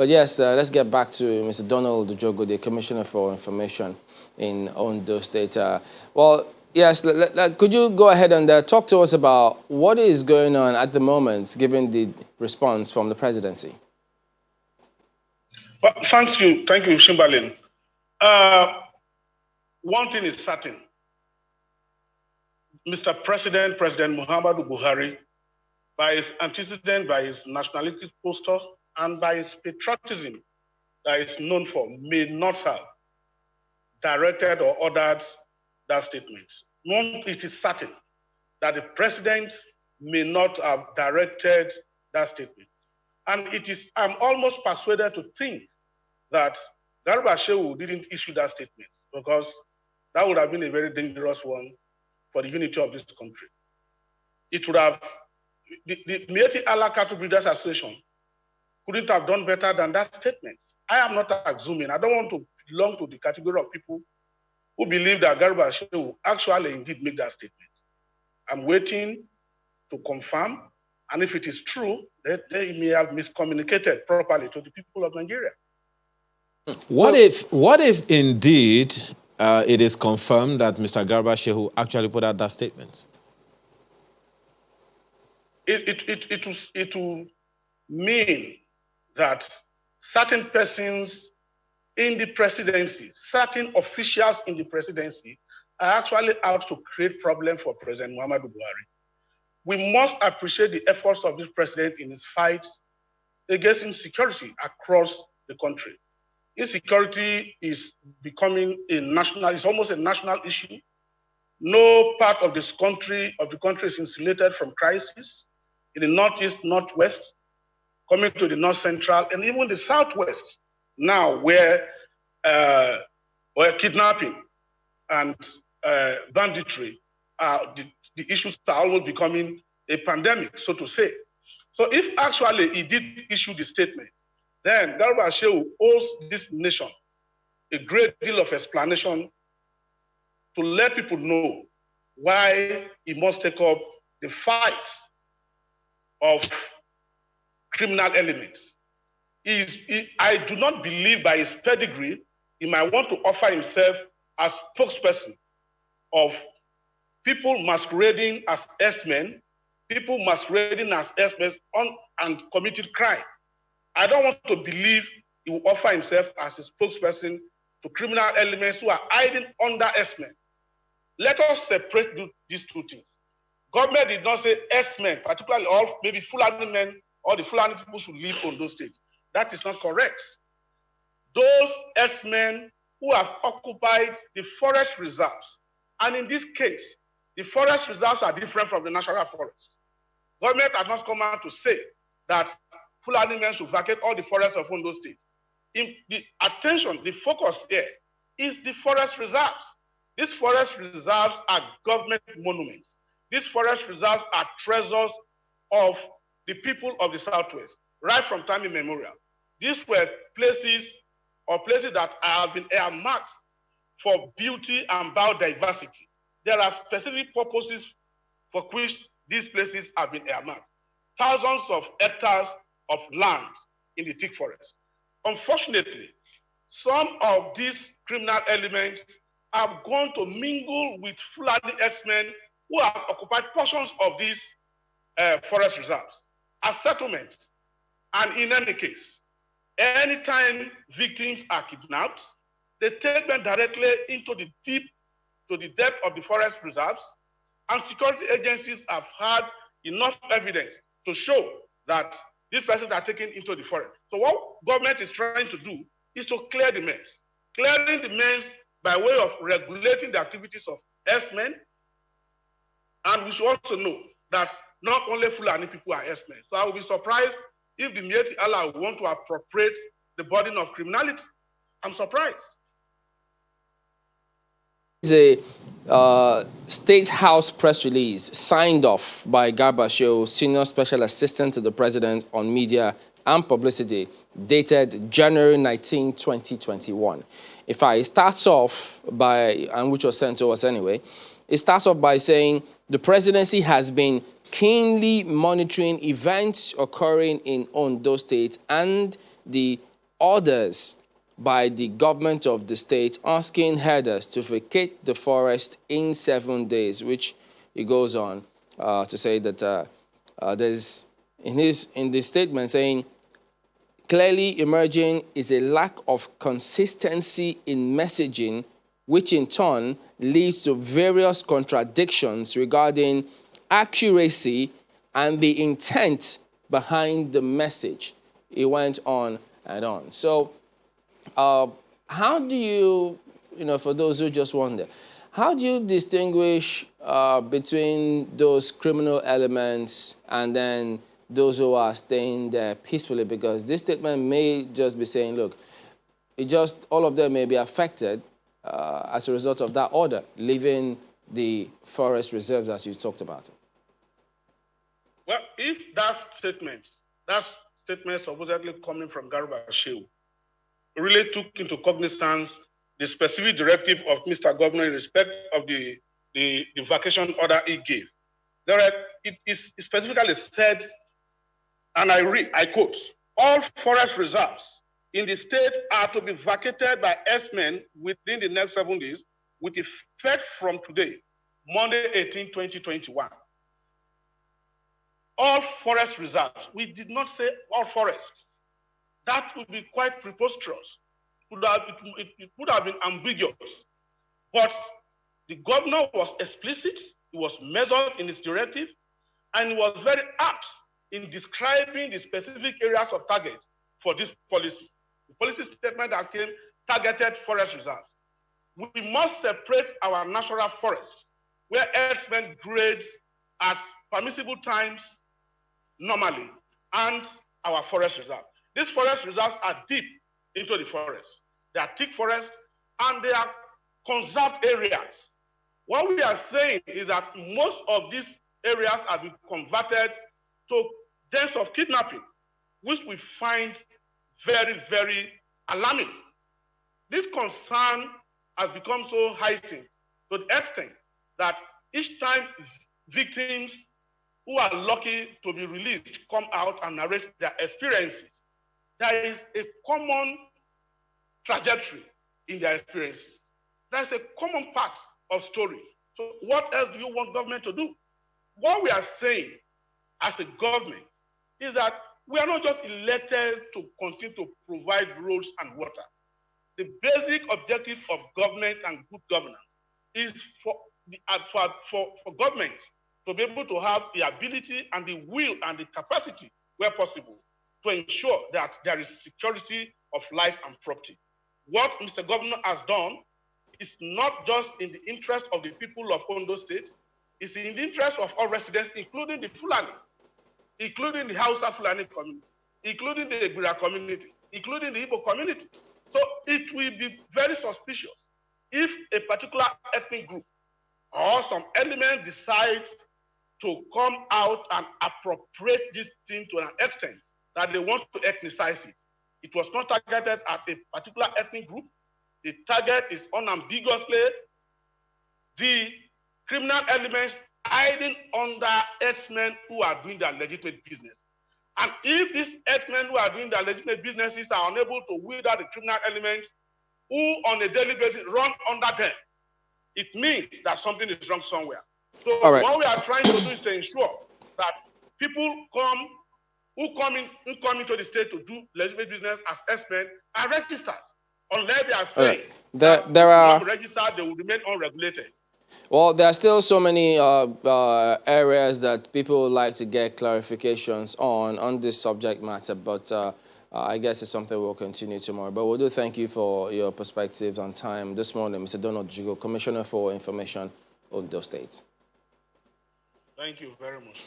But yes, let's get back to Mr. Donald Ujogo, the Commissioner for Information in Ondo State. Well, yes, could you go ahead and talk to us about what is going on at the moment, given the response from the presidency? Well, thank you, Shimbalin. One thing is certain. Mr. President Muhammadu Buhari, by his antecedent, by his nationalistic posture, and by his patriotism that is known for, may not have directed or ordered that statement. It is certain that the president may not have directed that statement. And I'm almost persuaded to think that Garba Shehu didn't issue that statement, because that would have been a very dangerous one for the unity of this country. It would have, the Mieti Allah Cattle Breeders Association couldn't have done better than that statement. I am not assuming. I don't want to belong to the category of people who believe that Garba Shehu actually indeed made that statement. I'm waiting to confirm, and if it is true, they may have miscommunicated properly to the people of Nigeria. What if indeed it is confirmed that Mr. Garba Shehu actually put out that statement? It will mean that certain persons in the presidency, certain officials in the presidency are actually out to create problems for President Muhammadu Buhari. We must appreciate the efforts of this president in his fights against insecurity across the country. Insecurity is becoming it's almost a national issue. No part of this country, is insulated from crisis. In the northeast, northwest, coming to the north central, and even the southwest, now where kidnapping and banditry, the issues are almost becoming a pandemic, so to say. So if actually he did issue the statement, then Garba Shehu owes this nation a great deal of explanation to let people know why he must take up the fight of criminal elements. I do not believe by his pedigree, he might want to offer himself as spokesperson of people masquerading as herdsmen, people masquerading as herdsmen and committed crime. I don't want to believe he will offer himself as a spokesperson to criminal elements who are hiding under herdsmen. Let us separate these two things. Government did not say herdsmen, particularly all maybe Fulani men or the Fulani people who live on those states. That is not correct. Those herdsmen who have occupied the forest reserves, and in this case, the forest reserves are different from the national forest. Government has not come out to say that Fulani men should vacate all the forests of Ondo State. The attention, the focus here is the forest reserves. These forest reserves are government monuments. These forest reserves are treasures of the people of the Southwest, right from time immemorial. These were places that have been earmarked for beauty and biodiversity. There are specific purposes for which these places have been earmarked. Thousands of hectares of land in the thick forest. Unfortunately, some of these criminal elements have gone to mingle with Fulani herdsmen who have occupied portions of these forest reserves as settlements. And in any case, anytime victims are kidnapped, they take them directly into the depth of the forest reserves, and security agencies have had enough evidence to show that these persons are taken into the forest. So what government is trying to do is to clear the mess. Clearing the mess by way of regulating the activities of herdsmen. And we should also know that not only Fulani people are herdsmen. So I will be surprised if the Mieti Allah want to appropriate the burden of criminality. I'm surprised. It's a State House press release signed off by Garba Shehu, Senior Special Assistant to the President on Media and Publicity, dated January 19, 2021. If I starts off by, and which was sent to us anyway, it starts off by saying the presidency has been keenly monitoring events occurring in Ondo State and the orders by the government of the state asking herders to vacate the forest in 7 days, which he goes on to say that there's in the statement saying, clearly emerging is a lack of consistency in messaging, which in turn leads to various contradictions regarding accuracy and the intent behind the message. He went on and on. So how do you, for those who just wonder, how do you distinguish between those criminal elements and then those who are staying there peacefully? Because this statement may just be saying, look, all of them may be affected as a result of that order, leaving the forest reserves as you talked about it. Well, if that statement supposedly coming from Garba Shehu really took into cognizance the specific directive of Mr. Governor in respect of the vacation order he gave, it is specifically said, and I quote, all forest reserves in the state are to be vacated by Herdsmen within the next 7 days with effect from today, Monday 18, 2021. All forest reserves. We did not say all forests. That would be quite preposterous. It would have been ambiguous. But the governor was explicit, he was measured in his directive, and he was very apt in describing the specific areas of target for this policy. The policy statement that came targeted forest reserves. We must separate our natural forests, where herdsmen grade at permissible times normally, and our forest reserve. These forest reserves are deep into the forest. They are thick forests, and they are conserved areas. What we are saying is that most of these areas have been converted to dens of kidnapping, which we find very, very alarming. This concern has become so heightened to the extent that each time victims who are lucky to be released come out and narrate their experiences, there is a common trajectory in their experiences. There's a common part of story. So what else do you want government to do? What we are saying as a government is that we are not just elected to continue to provide roads and water. The basic objective of government and good governance is for government to be able to have the ability and the will and the capacity, where possible, to ensure that there is security of life and property. What Mr. Governor has done is not just in the interest of the people of Ondo State, it's in the interest of all residents, including the Fulani, including the Hausa Fulani community, including the Egbira community, including the Igbo community. So it will be very suspicious if a particular ethnic group or some element decides to come out and appropriate this thing to an extent that they want to ethnicize it. It was not targeted at a particular ethnic group. The target is unambiguously the criminal elements hiding under herdsmen who are doing their legitimate business. And if these herdsmen who are doing their legitimate businesses are unable to weed out the criminal elements who on a daily basis run under them, it means that something is wrong somewhere. So what we are trying to do is to ensure that people who come into the state to do legitimate business as herdsmen are registered. Unless they are saying that they are not registered, they will remain unregulated. Well, there are still so many areas that people would like to get clarifications on this subject matter, but I guess it's something we'll continue tomorrow. But we do thank you for your perspectives on time this morning, Mr. Donald Jigo, Commissioner for Information, Ondo State. Thank you very much.